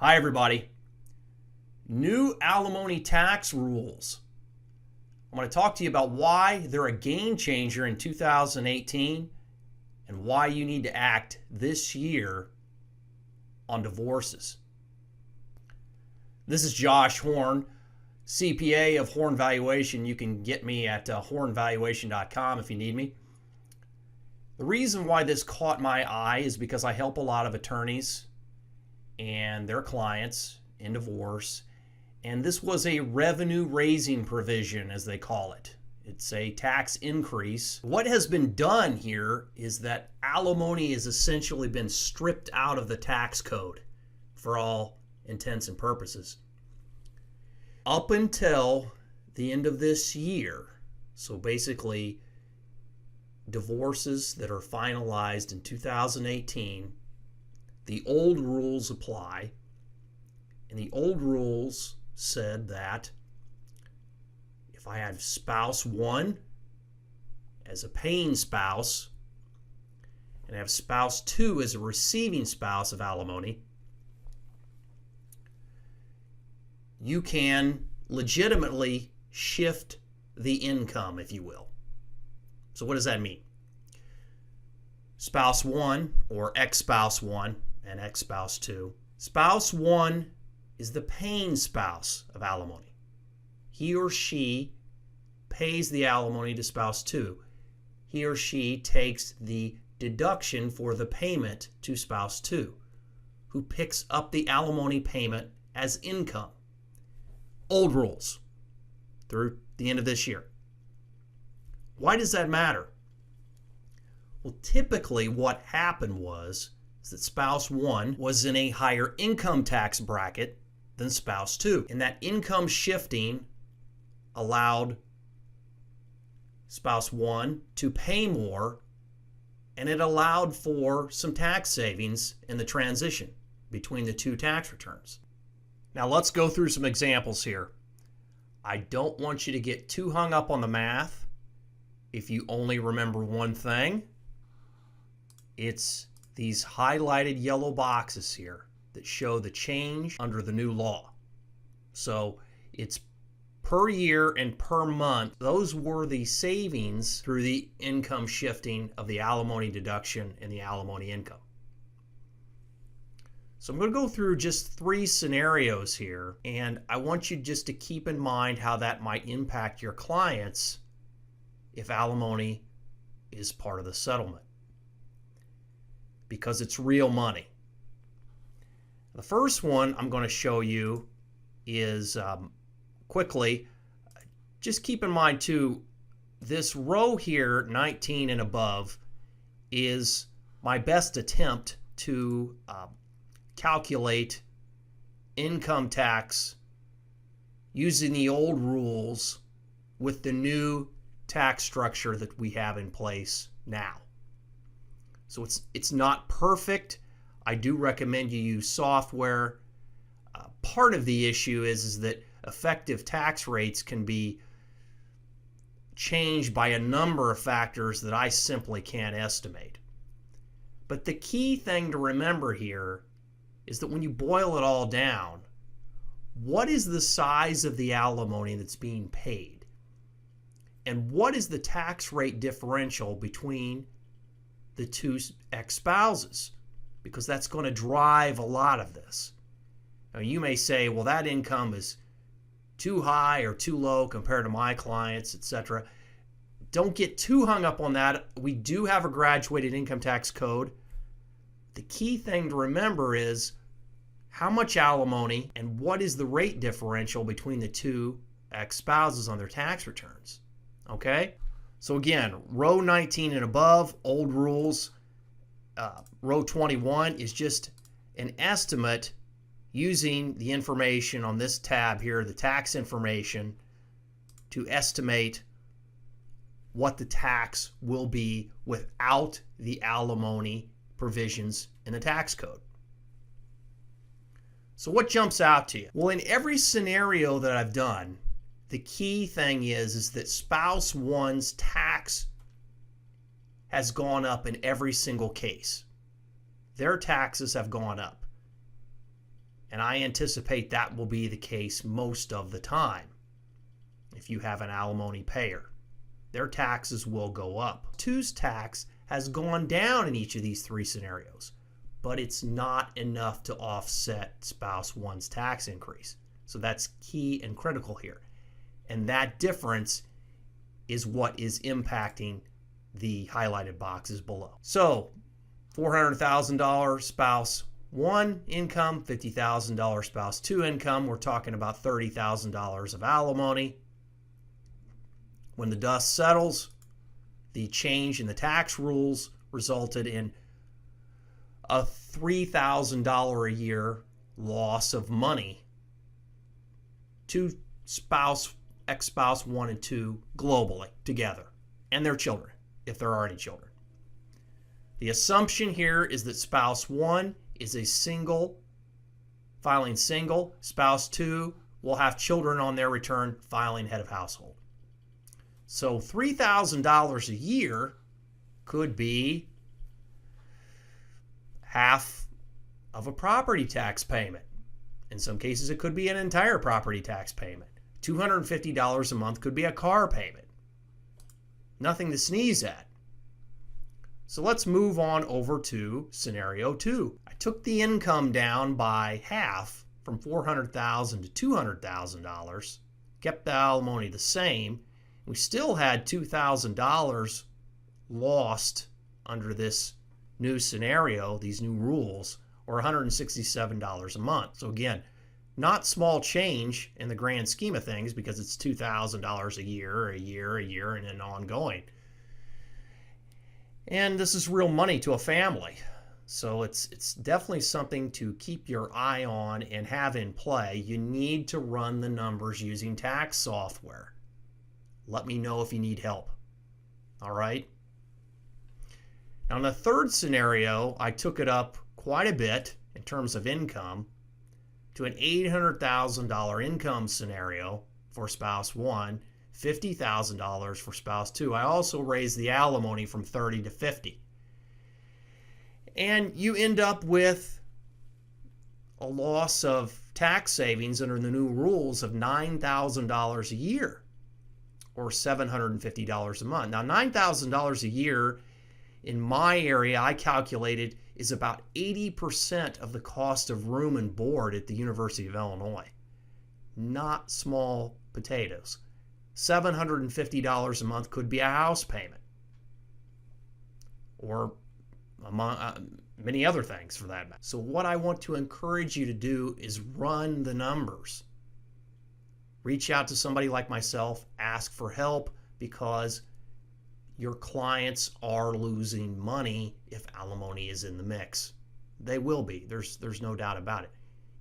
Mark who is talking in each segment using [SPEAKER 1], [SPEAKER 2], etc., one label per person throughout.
[SPEAKER 1] Hi everybody. New alimony tax rules. I'm going to talk to you about why they're a game changer in 2018 and why you need to act this year on divorces. This is Josh Horn, CPA of Horn Valuation. You can get me at hornvaluation.com if you need me. The reason why this caught my eye is because I help a lot of attorneys and their clients in divorce, and this was a revenue raising provision, as they call it. It's a tax increase. What has been done here is that alimony has essentially been stripped out of the tax code for all intents and purposes. Up until the end of this year, so basically divorces that are finalized in 2018, the old rules apply, and the old rules said that if I have spouse 1 as a paying spouse and I have spouse 2 as a receiving spouse of alimony, you can legitimately shift the income, if you will. So what does that mean? Spouse 1 or ex-spouse 1 and ex-spouse 2. Spouse 1 is the paying spouse of alimony. He or she pays the alimony to spouse 2. He or she takes the deduction for the payment to spouse 2, who picks up the alimony payment as income. Old rules through the end of this year. Why does that matter? Well, typically what happened was that spouse 1 was in a higher income tax bracket than spouse 2. And that income shifting allowed spouse 1 to pay more, and it allowed for some tax savings in the transition between the two tax returns. Now let's go through some examples here. I don't want you to get too hung up on the math. If you only remember one thing, it's these highlighted yellow boxes here that show the change under the new law. So it's per year and per month. Those were the savings through the income shifting of the alimony deduction and the alimony income. So I'm going to go through just 3 scenarios here, and I want you just to keep in mind how that might impact your clients if alimony is part of the settlement, because it's real money. The first one I'm going to show you is quickly, just keep in mind too, this row here, 19 and above, is my best attempt to calculate income tax using the old rules with the new tax structure that we have in place now. So it's not perfect. I do recommend you use software. Part of the issue is that effective tax rates can be changed by a number of factors that I simply can't estimate. But the key thing to remember here is that when you boil it all down, what is the size of the alimony that's being paid? And what is the tax rate differential between the two ex-spouses? Because that's going to drive a lot of this. Now you may say, well, that income is too high or too low compared to my clients, etc. Don't get too hung up on that. We do have a graduated income tax code. The key thing to remember is how much alimony and what is the rate differential between the two ex-spouses on their tax returns. Okay? So again, row 19 and above, old rules. Row 21 is just an estimate using the information on this tab here, the tax information, to estimate what the tax will be without the alimony provisions in the tax code. So what jumps out to you? Well, in every scenario that I've done, the key thing is that spouse 1's tax has gone up in every single case. Their taxes have gone up. And I anticipate that will be the case most of the time. If you have an alimony payer, their taxes will go up. Two's tax has gone down in each of these three scenarios, but it's not enough to offset spouse one's tax increase. So that's key and critical here. And that difference is what is impacting the highlighted boxes below. So $400,000 spouse one income, $50,000 spouse two income. We're talking about $30,000 of alimony. When the dust settles, the change in the tax rules resulted in a $3,000 a year loss of money to ex-spouse one and two globally together, and their children, if there are any children. The assumption here is that spouse one is a single, filing single. Spouse two will have children on their return, filing head of household. So $3,000 a year could be half of a property tax payment. In some cases, it could be an entire property tax payment. $250 a month could be a car payment. Nothing to sneeze at. So let's move on over to scenario two. I took the income down by half from $400,000 to $200,000, kept the alimony the same. We still had $2,000 lost under this new scenario, these new rules, or $167 a month. So again, not small change in the grand scheme of things because it's $2,000 a year, and then ongoing. And this is real money to a family. So it's definitely something to keep your eye on and have in play. You need to run the numbers using tax software. Let me know if you need help. All right? Now, in the third scenario, I took it up quite a bit in terms of income to an $800,000 income scenario for spouse one, $50,000 for spouse two. I also raised the alimony from 30 to 50. And you end up with a loss of tax savings under the new rules of $9,000 a year, or $750 a month. Now, $9,000 a year in my area, I calculated, is about 80% of the cost of room and board at the University of Illinois. Not small potatoes. $750 a month could be a house payment, or among many other things for that matter. So what I want to encourage you to do is run the numbers. Reach out to somebody like myself, ask for help, because your clients are losing money if alimony is in the mix. They will be. There's no doubt about it.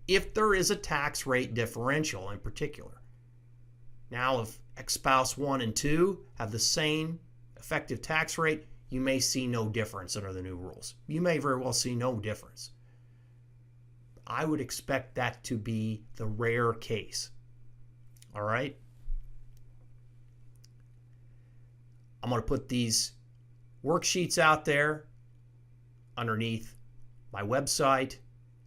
[SPEAKER 1] If there is a tax rate differential in particular. Now, if ex-spouse one and two have the same effective tax rate, you may see no difference under the new rules. You may very well see no difference. I would expect that to be the rare case. All right? I'm going to put these worksheets out there underneath my website,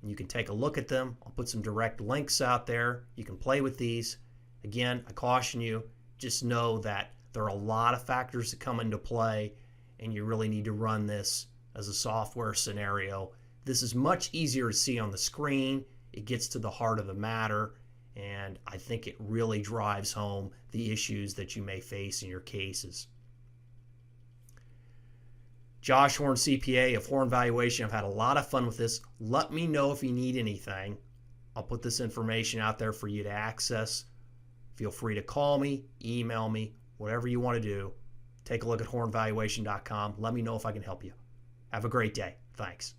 [SPEAKER 1] and you can take a look at them. I'll put some direct links out there. You can play with these. Again, I caution you, just know that there are a lot of factors that come into play, and you really need to run this as a software scenario. This is much easier to see on the screen. It gets to the heart of the matter, and I think it really drives home the issues that you may face in your cases. Josh Horn, CPA of Horn Valuation. I've had a lot of fun with this. Let me know if you need anything. I'll put this information out there for you to access. Feel free to call me, email me, whatever you want to do. Take a look at hornvaluation.com. Let me know if I can help you. Have a great day. Thanks.